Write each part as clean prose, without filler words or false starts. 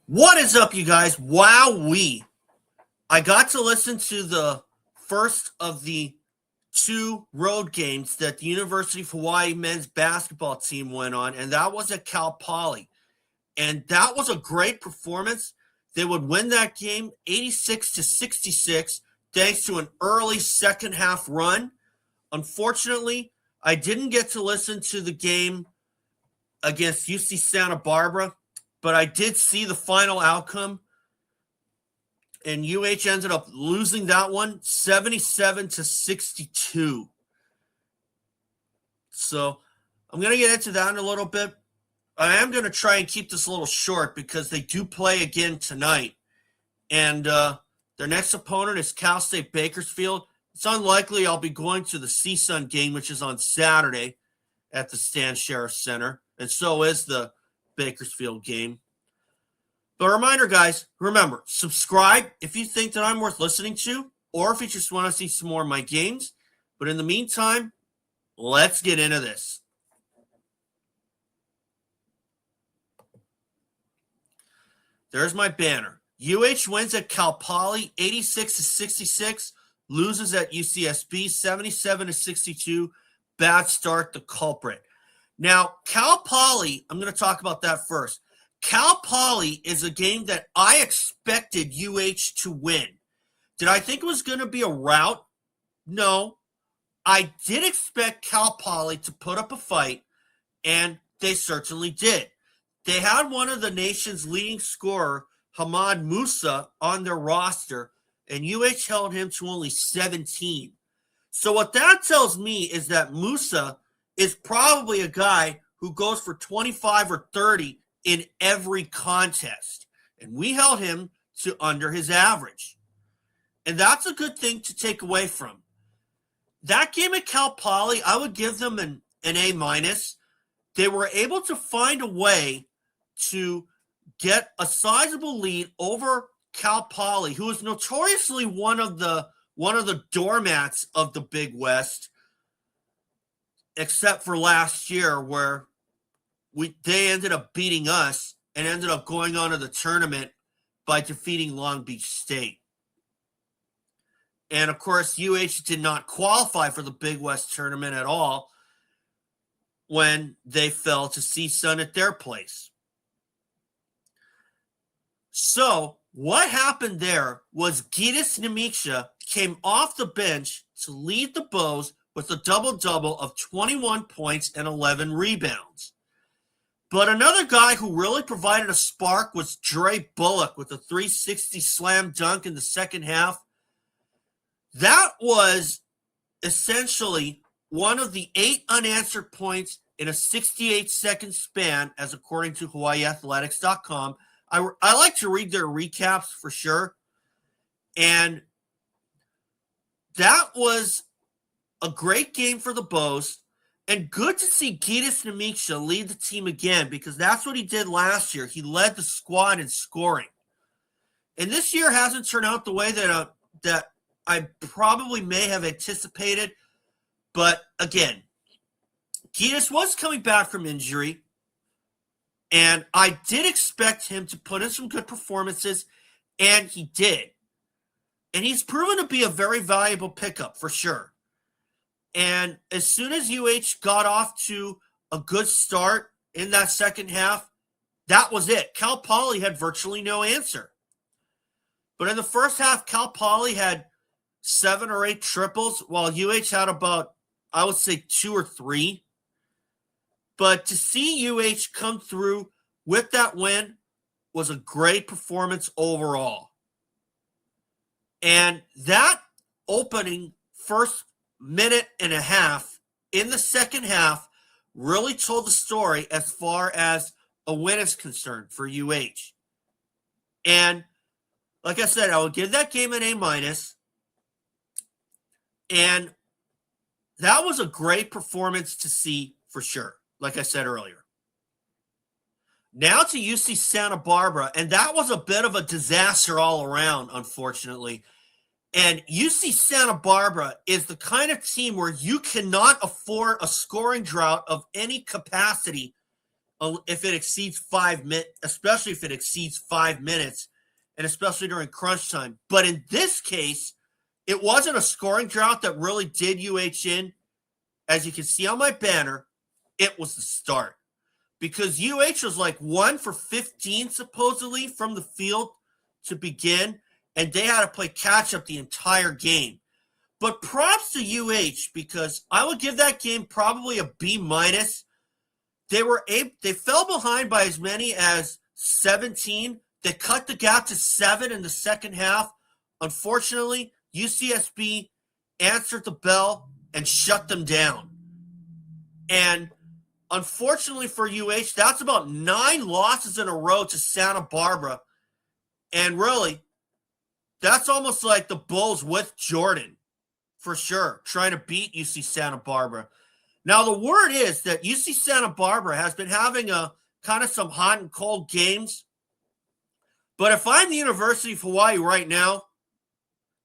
What is up, you guys? Wowee. I got to listen to the first of the two road games that the University of Hawaii men's basketball team went on, and that was at Cal Poly. And that was a great performance. They would win that game 86-66 thanks to an early second half run. Unfortunately, I didn't get to listen to the game against UC Santa Barbara, but I did see the final outcome, and UH ended up losing that one 77-62. So I'm going to get into that in a little bit. I am going to try and keep this a little short because they do play again tonight. And their next opponent is Cal State Bakersfield. It's unlikely I'll be going to the CSUN game, which is on Saturday at the Stan Sheriff Center. And so is the Bakersfield game. But a reminder, guys, remember, subscribe if you think that I'm worth listening to, or if you just want to see some more of my games. But in the meantime, let's get into this. There's my banner. UH wins at Cal Poly 86-66, loses at UCSB 77-62. Bad start, the culprit. Now, Cal Poly, I'm going to talk about that first. Cal Poly is a game that I expected UH to win. Did I think it was going to be a rout? No. I did expect Cal Poly to put up a fight, and they certainly did. They had one of the nation's leading scorer, Hamad Musa, on their roster, and UH held him to only 17. So what that tells me is that Musa is probably a guy who goes for 25 or 30 in every contest. And we held him to under his average. And that's a good thing to take away from. That game at Cal Poly, I would give them an A-. They were able to find a way to get a sizable lead over Cal Poly, who is notoriously one of the doormats of the Big West, except for last year where they ended up beating us and ended up going on to the tournament by defeating Long Beach State. And, of course, UH did not qualify for the Big West tournament at all when they fell to CSUN at their place. So what happened there was Gytis Nemeikša came off the bench to lead the Bows with a double-double of 21 points and 11 rebounds. But another guy who really provided a spark was Dre Bullock with a 360 slam dunk in the second half. That was essentially one of the 8 unanswered points in a 68-second span, as according to HawaiiAthletics.com. I like to read their recaps for sure. And that was a great game for the Bows. And good to see Gytis Nemeikša lead the team again, because that's what he did last year. He led the squad in scoring. And this year hasn't turned out the way that I probably may have anticipated. But again, Gytis was coming back from injury, and I did expect him to put in some good performances, and he did. And he's proven to be a very valuable pickup for sure. And as soon as UH got off to a good start in that second half, that was it. Cal Poly had virtually no answer. But in the first half, Cal Poly had 7 or 8 triples, while UH had about, I would say, 2 or 3. But to see UH come through with that win was a great performance overall. And that opening first minute and a half in the second half really told the story as far as a win is concerned for UH. And like I said, I would give that game an A-. And that was a great performance to see for sure, like I said earlier. Now to UC Santa Barbara, and that was a bit of a disaster all around, unfortunately. And UC Santa Barbara is the kind of team where you cannot afford a scoring drought of any capacity if it exceeds 5 minutes, especially if it exceeds 5 minutes, and especially during crunch time. But in this case, it wasn't a scoring drought that really did UH in. As you can see on my banner, it was the start. Because UH was like 1 for 15 supposedly from the field to begin, and they had to play catch-up the entire game. But props to UH, because I would give that game probably a B-. They fell behind by as many as 17. They cut the gap to 7 in the second half. Unfortunately, UCSB answered the bell and shut them down. And unfortunately for UH, that's about 9 losses in a row to Santa Barbara. And really, that's almost like the Bulls with Jordan, for sure, trying to beat UC Santa Barbara. Now, the word is that UC Santa Barbara has been having a kind of some hot and cold games. But if I'm the University of Hawaii right now,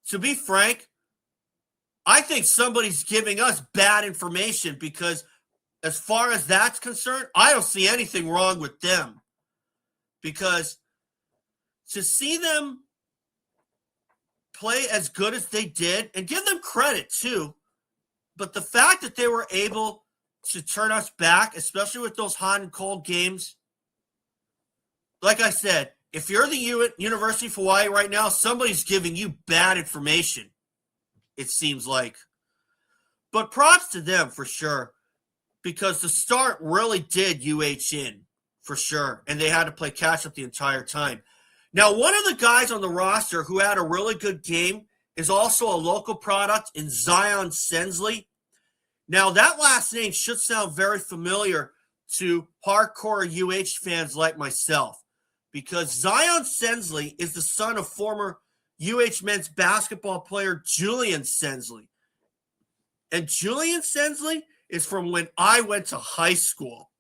to be frank, I think somebody's giving us bad information, because as far as that's concerned, I don't see anything wrong with them. Because to see them play as good as they did, and give them credit too, but the fact that they were able to turn us back, especially with those hot and cold games, like I said, if you're the University of Hawaii right now, somebody's giving you bad information, it seems like. But props to them for sure, because the start really did UH in, for sure, and they had to play catch-up the entire time. Now, one of the guys on the roster who had a really good game is also a local product in Zion Sensley. Now, that last name should sound very familiar to hardcore UH fans like myself, because Zion Sensley is the son of former UH men's basketball player Julian Sensley. And Julian Sensley is from when I went to high school.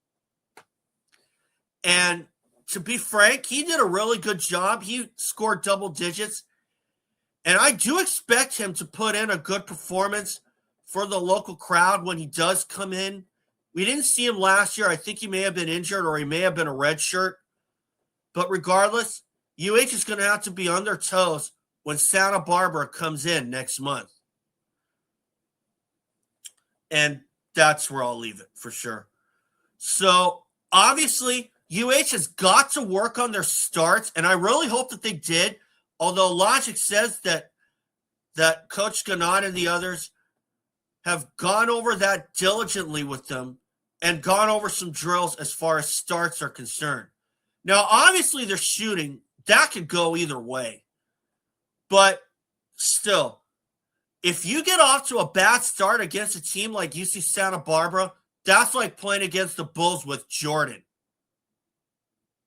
And to be frank, he did a really good job. He scored double digits. And I do expect him to put in a good performance for the local crowd when he does come in. We didn't see him last year. I think he may have been injured, or he may have been a red shirt. But regardless, UH is going to have to be on their toes when Santa Barbara comes in next month. And that's where I'll leave it for sure. So obviously, UH has got to work on their starts, and I really hope that they did, although logic says that Coach Ganat and the others have gone over that diligently with them and gone over some drills as far as starts are concerned. Now, obviously, they're shooting. That could go either way. But still, if you get off to a bad start against a team like UC Santa Barbara, that's like playing against the Bulls with Jordan.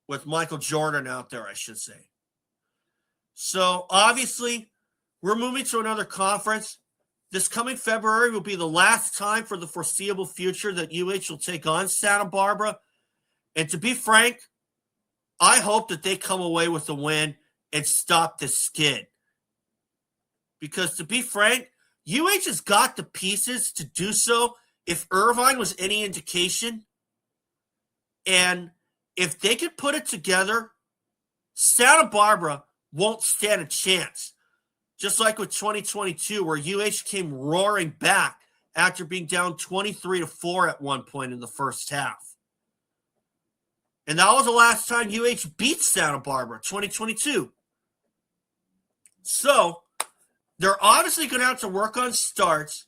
With Michael Jordan out there, I should say. So, obviously, we're moving to another conference. This coming February will be the last time for the foreseeable future that UH will take on Santa Barbara. And to be frank, I hope that they come away with a win and stop this skid. Because to be frank, UH has got the pieces to do so if Irvine was any indication. And if they could put it together, Santa Barbara won't stand a chance. Just like with 2022, where UH came roaring back after being down 23-4 at one point in the first half. And that was the last time UH beat Santa Barbara, 2022. So, they're obviously going to have to work on starts.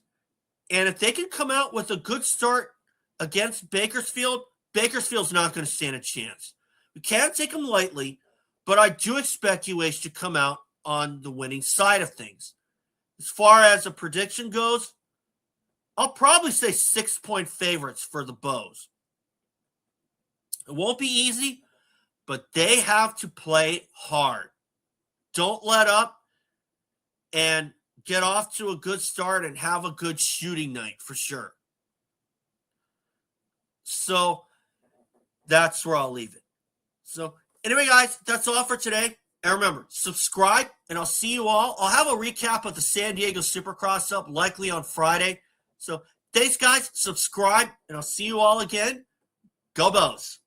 And if they can come out with a good start against Bakersfield, Bakersfield's not going to stand a chance. We can't take them lightly, but I do expect UH to come out on the winning side of things. As far as a prediction goes, I'll probably say 6-point favorites for the Bows. It won't be easy, but they have to play hard. Don't let up and get off to a good start and have a good shooting night for sure. So that's where I'll leave it. So anyway, guys, that's all for today. And remember, subscribe, and I'll see you all. I'll have a recap of the San Diego Supercross up likely on Friday. So thanks, guys. Subscribe, and I'll see you all again. Go Bows.